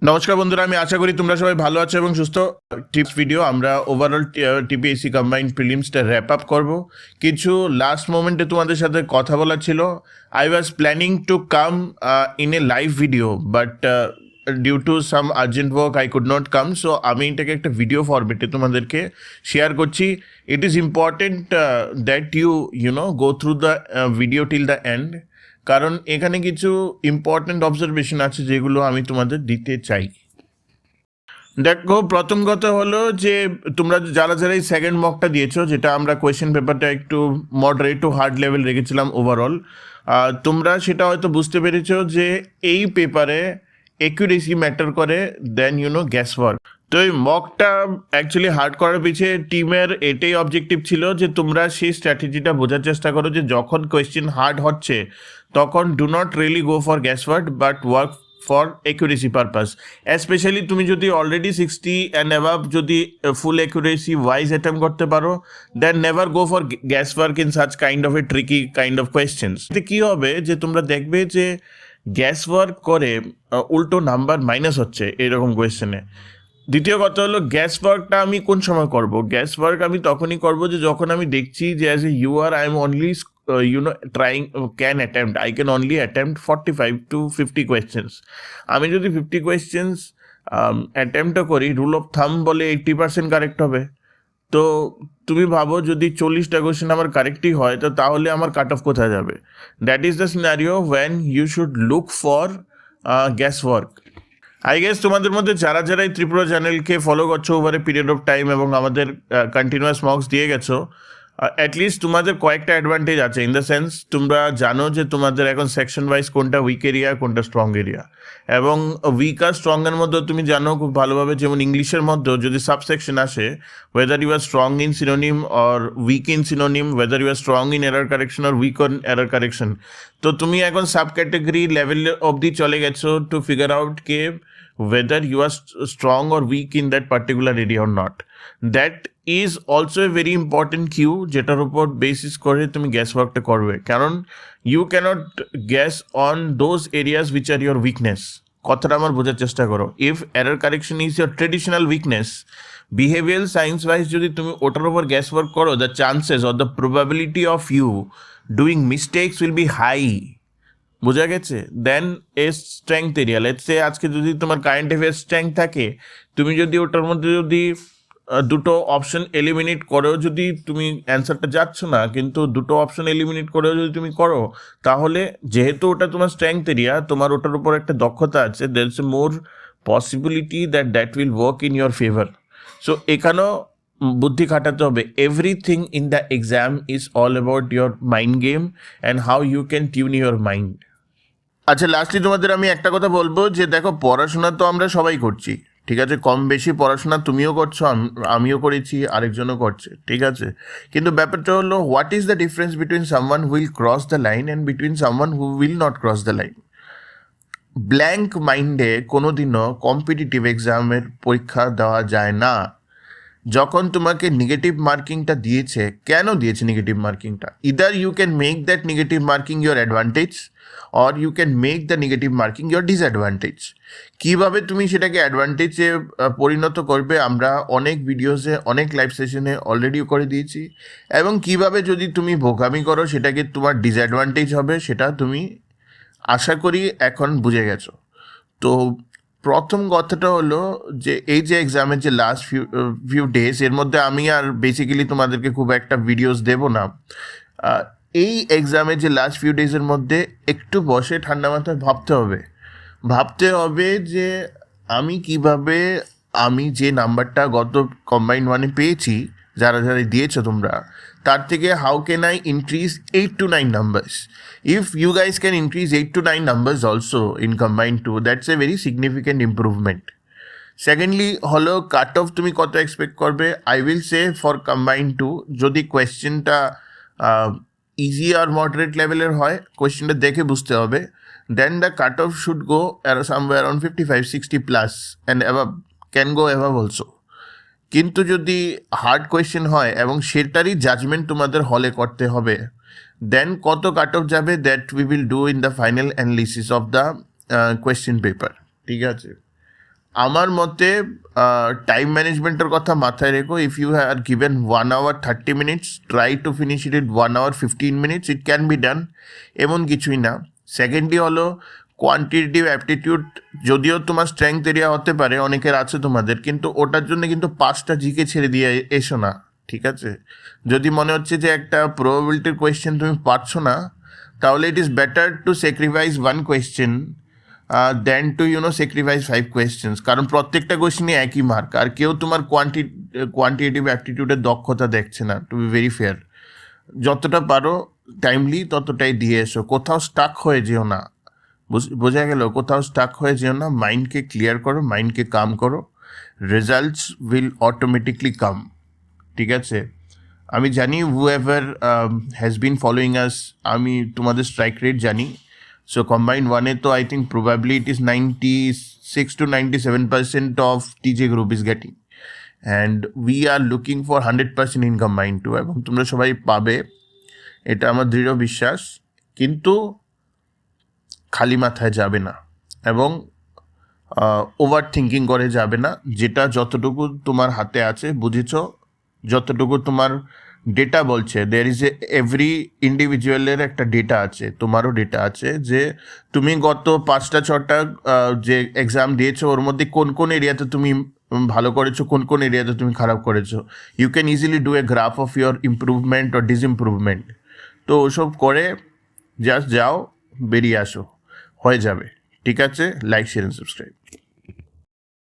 নমস্কার বন্ধুরা, আমি আশা করি তোমরা সবাই ভালো আছো এবং সুস্থ। টিপস ভিডিও আমরা ওভারঅল টিপিএসসি কম্বাইন্ড প্রিলিমসটা র্যাপ আপ করবো। কিছু লাস্ট মোমেন্টে তোমাদের সাথে কথা বলা ছিল। I was planning to come in a live video, but due to some urgent work I could not come. So আমি এটাকে একটা ভিডিও ফরম্যাটে তোমাদেরকে শেয়ার করছি। It is important that you know go through the video till the end, কারণ এখানে কিছু important observation আছে যেগুলো আমি তোমাদের দিতে চাই। দেখো, প্রথম কথা হলো যে তোমরা যারা এই সেকেন্ড মকটা দিয়েছো, যেটা আমরা কোয়েশ্চেন পেপারটা একটু মডারেট টু হার্ড লেভেল রেখেছিলাম ওভারঅল, তোমরা সেটা হয়তো বুঝতে পেরেছো যে এই পেপারে অ্যাকুরেসি ম্যাটার করে দেন গ্যাস ওয়ার্ক। তো এই মকটা অ্যাকচুয়ালি হার্ড করার পিছিয়ে টিমের এটাই অবজেক্টিভ ছিল যে তোমরা সেই স্ট্র্যাটেজিটা বোঝার চেষ্টা করো যে যখন কোয়েশ্চেন হার্ড হচ্ছে তখন do not really go for gas work but work for accuracy purpose. Specially তুমি যদি অলরেডি 60 অ্যান্ড অ্যাবাভ যদি ফুল অ্যাকুরেসি ওয়াইজ অ্যাটেম্প করতে পারো, then never go for gas work in such kind of a tricky kind of questions. এতে কী হবে যে তোমরা দেখবে যে গ্যাস ওয়ার্ক করে উল্টো নাম্বার মাইনাস হচ্ছে এরকম কোয়েশ্চেনে। দ্বিতীয় কথা হলো, গ্যাস ওয়ার্কটা আমি কোন সময় করব? গ্যাস ওয়ার্ক আমি তখনই করব যে যখন আমি দেখছি যে as a your I am only trying can attempt, I can only attempt 45 to 50 questions. আমি যদি 50 কোয়েশ্চেন্স অ্যাটেম্প্টও করি, রুল অফ থাম বলে 80% কারেক্ট হবে। তো তুমি ভাবো যদি 40টা কোয়েশ্চেন আমার কারেক্টই হয়, তো তাহলে আমার কাট অফ কোথায় যাবে? That is the scenario when you should look for gas work. I guess তোমাদের মধ্যে যারা এই ত্রিপুরা চ্যানেলকে ফলো করছো over a period of time এবং আমাদের কন্টিনিউয়াস মক্স দিয়ে গেছো, অ্যাটলিস্ট তোমাদের কয়েকটা অ্যাডভান্টেজ আছে। ইন দ্য সেন্স তোমরা জানো যে তোমাদের এখন সেকশন ওয়াইজ কোনটা উইক এরিয়া কোনটা স্ট্রং এরিয়া, এবং উইক আর স্ট্রংয়ের মধ্যে তুমি জানো খুব ভালোভাবে। যেমন ইংলিশের মধ্যেও যদি সাবসেকশন আসে, whether you are strong in synonym or weak in synonym, whether you are strong in error correction or weak on error correction, তো তুমি এখন সাব ক্যাটেগরি লেভেল অবধি চলে গেছো টু ফিগার আউট কে whether you are strong or weak in that particular area or not. That is also a very important cue যেটার উপর basis করে তুমি গ্যাস ওয়ার্কটা করবে, কারণ you can't guess on those areas which are your weakness. কথাটা আমার বোঝার চেষ্টা করো। If error correction is your traditional weakness, behavioural science wise যদি তুমি ওটার উপর গ্যাস ওয়ার্ক করো, the chances or the probability of you doing mistakes will be high. বোঝা গেছে? Then a strength area, let's say আজকে যদি তোমার কারেন্ট অ্যাফেয়ার্স স্ট্রেংথ থাকে, তুমি যদি ওটার মধ্যে যদি দুটো অপশন এলিমিনেট করেও যদি তুমি অ্যান্সারটা যাচ্ছ না, কিন্তু দুটো অপশন এলিমিনেট করেও যদি তুমি করো, তাহলে যেহেতু ওটা তোমার স্ট্রেংথ এরিয়া, তোমার ওটার উপর একটা দক্ষতা আছে, there is a more possibility that will work in your favour. So এখানেও বুদ্ধি খাটাতে হবে। Everything in the exam is all about your mind game and how you can tune your mind. আচ্ছা, লাস্টলি তোমাদের আমি একটা কথা বলবো যে দেখো, পড়াশোনা তো আমরা সবাই করছি, ঠিক আছে? কম বেশি পড়াশোনা তুমিও করছো, আমিও করেছি, আরেকজনও করছে, ঠিক আছে? কিন্তু ব্যাপারটা হলো, what is the difference between someone who will cross the line and between someone who will not cross the line? Blank মাইন্ডে কোনোদিনও কম্পিটিটিভ এক্সামের পরীক্ষা দেওয়া যায় না। যখন তোমাকে নেগেটিভ মার্কিংটা দিয়েছে, কেন দিয়েছে নেগেটিভ মার্কিংটা? Either you can make that negative marking your advantage or you can make the negative marking your disadvantage. কীভাবে তুমি সেটাকে অ্যাডভান্টেজে পরিণত করবে আমরা অনেক ভিডিওসে, অনেক লাইভ সেশনে অলরেডি করে দিয়েছি, এবং কিভাবে যদি তুমি বোকামি করো সেটাকে তোমার ডিসঅ্যাডভান্টেজ হবে, সেটা তুমি আশা করি এখন বুঝে গেছো। তো প্রথম কথাটা হলো যে এই যে এক্সামের যে লাস্ট ফিউ ডেজ, এর মধ্যে আমি আর বেসিক্যালি তোমাদেরকে খুব একটা ভিডিওস দেবো না। এই এক্সামের যে লাস্ট ফিউ ডেজের মধ্যে একটু বসে ঠান্ডা মাথায় ভাবতে হবে যে আমি কিভাবে, আমি যে নাম্বারটা গত কম্বাইন্ড ওয়ানে পেয়েছি, যারা দিয়েছো তোমরা, তার থেকে how can I increase 8 to 9 numbers? If you guys can increase 8 to 9 numbers also in combined 2, that's a very significant improvement. Secondly হলো, কাট অফ তুমি কত এক্সপেক্ট করবে? I will say for combined 2, যদি কোয়েশ্চেনটা ইজি আর moderate লেভেলের হয়, কোয়েশ্চেনটা দেখে বুঝতে হবে, then the cut off should go somewhere around 55-60 plus and above, can go above also. কিন্তু যদি হার্ড কোয়েশ্চেন হয় এবং সেটারই জাজমেন্ট তোমাদের হলে করতে হবে, দেন কত কাট অফ যাবে, that we will do in the final analysis of the question paper, ঠিক আছে? আমার মতে টাইম ম্যানেজমেন্টের কথা মাথায় রেখো। If you are given 1 hour 30 minutes, try to finish it 1 hour 15 minutes, it can be done, এমন কিছুই না। সেকেন্ডলি হলো কোয়ান্টিটেটিভ অ্যাপটিটিউড, যদিও তোমার স্ট্রেংথ এরিয়া হতে পারে, অনেকের আছে তোমাদের, কিন্তু ওটার জন্য কিন্তু 5টা জিকে ছেড়ে দিয়ে এসো না, ঠিক আছে? যদি মনে হচ্ছে যে একটা প্রবাবিলিটির কোয়েশ্চেন তুমি পারছো না, তাহলে it is better to sacrifice 1 question then to sacrifice 5 questions, কারণ প্রত্যেকটা কোয়েশ্চেনই একই মার্ক, আর কেউ তোমার কোয়ান্টিটেটিভ অ্যাপটিটিউডের দক্ষতা দেখছে না, টু বি ভেরি ফেয়ার। যতটা পারো টাইমলি ততটাই দিয়ে এসো, কোথাও স্টাক হয়ে যেও না, বোঝা গেল? কোথাও স্টাক হয়ে যেও না, মাইন্ডকে ক্লিয়ার করো, মাইন্ডকে কাম করো, রেজাল্টস উইল অটোমেটিকলি কাম, ঠিক আছে? আমি জানি whoever has been following us, আমি তোমাদের স্ট্রাইক রেট জানি। সো কম্বাইন্ড ওয়ানে তো I think probably it is 96 to 97% of TJ group is getting, and we are looking for 100% in combined two, এবং তোমরা সবাই পাবে, এটা আমার দৃঢ় বিশ্বাস। কিন্তু খালি মাথায় যাবে না, এবং ওভার থিঙ্কিং করে যাবে না। যেটা যতটুকু তোমার হাতে আছে, বুঝেছ, যতটুকু তোমার ডেটা বলছে, দেয়ার ইজ এভরি ইন্ডিভিজুয়ালের একটা ডেটা আছে, তোমারও ডেটা আছে, যে তুমি গত 5টা 6টা যে এক্সাম দিয়েছো, ওর মধ্যে কোন কোন এরিয়াতে তুমি ভালো করেছো, কোন কোন এরিয়াতে তুমি খারাপ করেছো। You can easily do a graph of your improvement or disimprovement. তো ওসব করে জাস্ট যাও, বেরিয়ে আসো, হয়ে যাবে, ঠিক আছে? Like, share, subscribe.